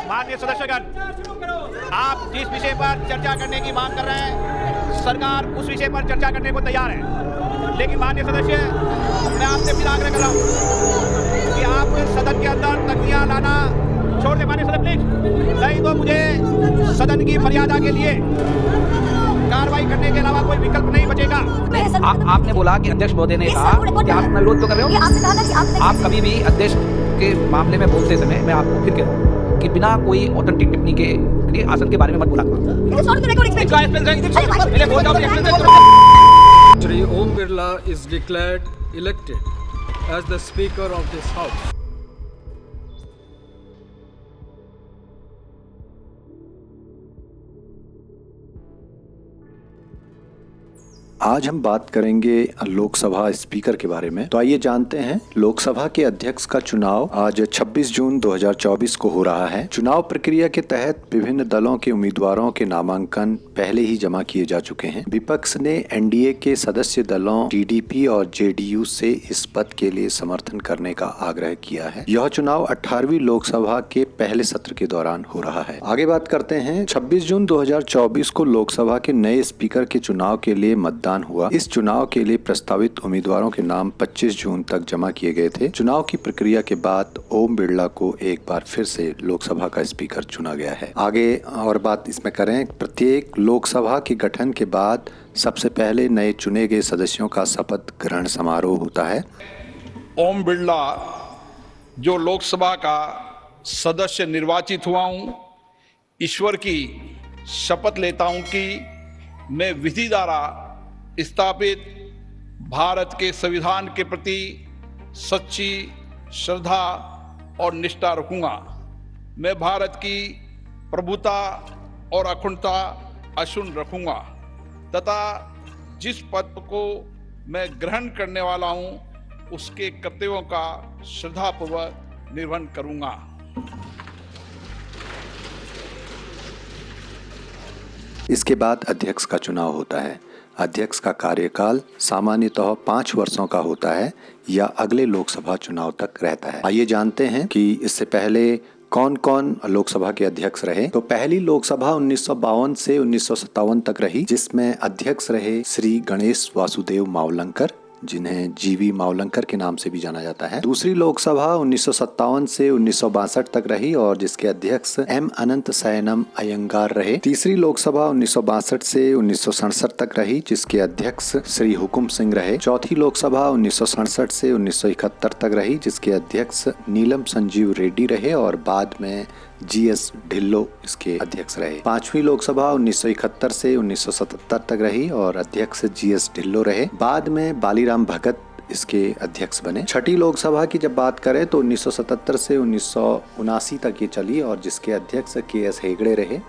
माननीय सदस्यगण, आप जिस विषय पर चर्चा करने की मांग कर रहे हैं, सरकार उस विषय पर चर्चा करने को तैयार है। लेकिन माननीय सदस्य, मैं आपसे फिर आग्रह कर रहा हूं कि आप सदन के अंदर तख्तियां लाना छोड़ दे। माननीय सदस्य प्लीज, नहीं तो मुझे सदन की मर्यादा के लिए कार्रवाई करने के अलावा कोई विकल्प नहीं बचेगा। आपने बोला कि अध्यक्ष महोदय ने कहा कि आप अपना विरोध तो कर रहे हो। आप कभी भी अध्यक्ष के मामले में बोलते समय, मैं आपको फिर कह रहा हूँ कि बिना कोई ऑथेंटिक टिप्पणी के लिए आसन के बारे में मत बोला करो। Shri Om Birla is declared elected as the Speaker of this House. आज हम बात करेंगे लोकसभा स्पीकर के बारे में। तो आइए जानते हैं, लोकसभा के अध्यक्ष का चुनाव आज 26 जून 2024 को हो रहा है। चुनाव प्रक्रिया के तहत विभिन्न दलों के उम्मीदवारों के नामांकन पहले ही जमा किए जा चुके हैं। विपक्ष ने एनडीए के सदस्य दलों टीडीपी और जेडीयू से इस पद के लिए समर्थन करने का आग्रह किया है। यह चुनाव 18वीं लोकसभा के पहले सत्र के दौरान हो रहा है। आगे बात करते हैं, 26 जून 2024 को लोकसभा के नए स्पीकर के चुनाव के लिए मतदान हुआ। इस चुनाव के लिए प्रस्तावित उम्मीदवारों के नाम 25 जून तक जमा किए गए थे। चुनाव की प्रक्रिया के बाद ओम बिरला को एक बार फिर से लोकसभा का स्पीकर चुना गया है। आगे और बात इसमें करें, प्रत्येक लोकसभा के गठन के बाद सबसे पहले नए चुने गए सदस्यों का शपथ ग्रहण समारोह होता है। ओम बिरला जो लोकसभा का सदस्य निर्वाचित हुआ हूं, ईश्वर की शपथ लेता हूं कि मैं विधि द्वारा स्थापित भारत के संविधान के प्रति सच्ची श्रद्धा और निष्ठा रखूंगा। मैं भारत की प्रभुता और अखंडता अक्षुण्ण रखूंगा तथा जिस पद को मैं ग्रहण करने वाला हूं, उसके कर्तव्यों का श्रद्धापूर्वक निर्वहन करूंगा। इसके बाद अध्यक्ष का चुनाव होता है। अध्यक्ष का कार्यकाल सामान्यतः 5 वर्षों का होता है या अगले लोकसभा चुनाव तक रहता है। आइए जानते हैं कि इससे पहले कौन कौन लोकसभा के अध्यक्ष रहे। तो पहली लोकसभा 1952 से 1957 तक रही, जिसमें अध्यक्ष रहे श्री गणेश वासुदेव मावलंकर, जिन्हें जीवी मावलंकर के नाम से भी जाना जाता है। दूसरी लोकसभा 1957 से 1962 तक रही और जिसके अध्यक्ष एम अनंत सयनम अयंगार रहे। तीसरी लोकसभा 1962 से 1967 तक रही, जिसके अध्यक्ष श्री हुकुम सिंह रहे। चौथी लोकसभा 1967 से 1971 तक रही, जिसके अध्यक्ष नीलम संजीव रेड्डी रहे और बाद में जीएस ढिल्लो इसके अध्यक्ष रहे। पांचवी लोकसभा 1971 से 1977 तक रही और अध्यक्ष जीएस ढिल्लो रहे। बाद में बालीराम भगत इसके अध्यक्ष बने। छठी लोकसभा की जब बात करें तो 1977 से 1979 तक ये चली और जिसके अध्यक्ष केएस हेगड़े रहे।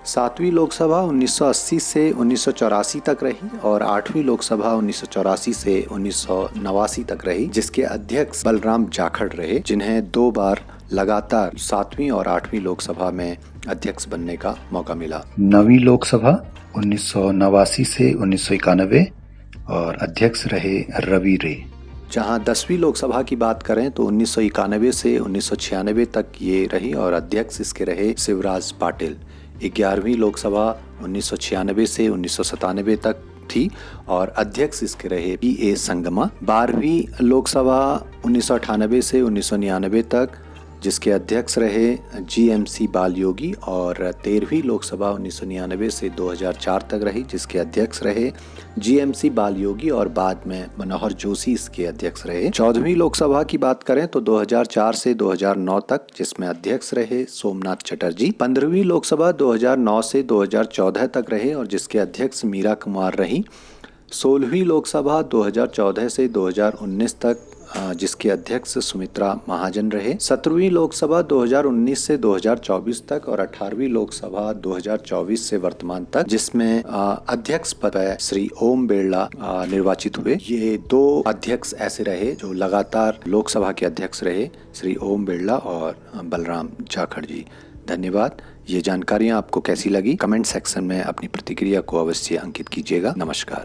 सातवीं लोकसभा 1980 से 1984 तक रही और आठवीं लोकसभा 1984 से 1989 तक रही, जिसके अध्यक्ष बलराम जाखड़ रहे, जिन्हें 2 बार लगातार 7वीं और 8वीं लोकसभा में अध्यक्ष बनने का मौका मिला। 9वीं लोकसभा 1989 से 1991 और अध्यक्ष रहे रवि रे। जहां 10वीं लोकसभा की बात करें तो 1991 से 1996 तक ये रही और अध्यक्ष इसके रहे शिवराज पाटिल। 11वीं लोकसभा 1996 से 1997 तक थी और अध्यक्ष इसके रहे पी.ए. संगमा। 12वीं लोकसभा 1998 से 1999 तक, जिसके अध्यक्ष रहे जीएमसी बालयोगी और 13वीं लोकसभा 1999 से 2004 तक रही, जिसके अध्यक्ष रहे जीएमसी बालयोगी और बाद में मनोहर जोशी इसके अध्यक्ष रहे। 14वीं लोकसभा की बात करें तो 2004 से 2009 तक, जिसमें अध्यक्ष रहे सोमनाथ चटर्जी। 15वीं लोकसभा 2009 से 2014 तक रहे और जिसके अध्यक्ष मीरा कुमार रही। 16वीं लोकसभा 2014 से 2019 तक, जिसके अध्यक्ष सुमित्रा महाजन रहे। 17वीं लोकसभा 2019 से 2024 तक और 18वीं लोकसभा 2024 से वर्तमान तक, जिसमें अध्यक्ष पद पर श्री ओम बिरला निर्वाचित हुए। ये 2 अध्यक्ष ऐसे रहे जो लगातार लोकसभा के अध्यक्ष रहे, श्री ओम बिरला और बलराम जाखड़ जी। धन्यवाद। ये जानकारियाँ आपको कैसी लगी? कमेंट सेक्शन में अपनी प्रतिक्रिया को अवश्य अंकित कीजिएगा। नमस्कार।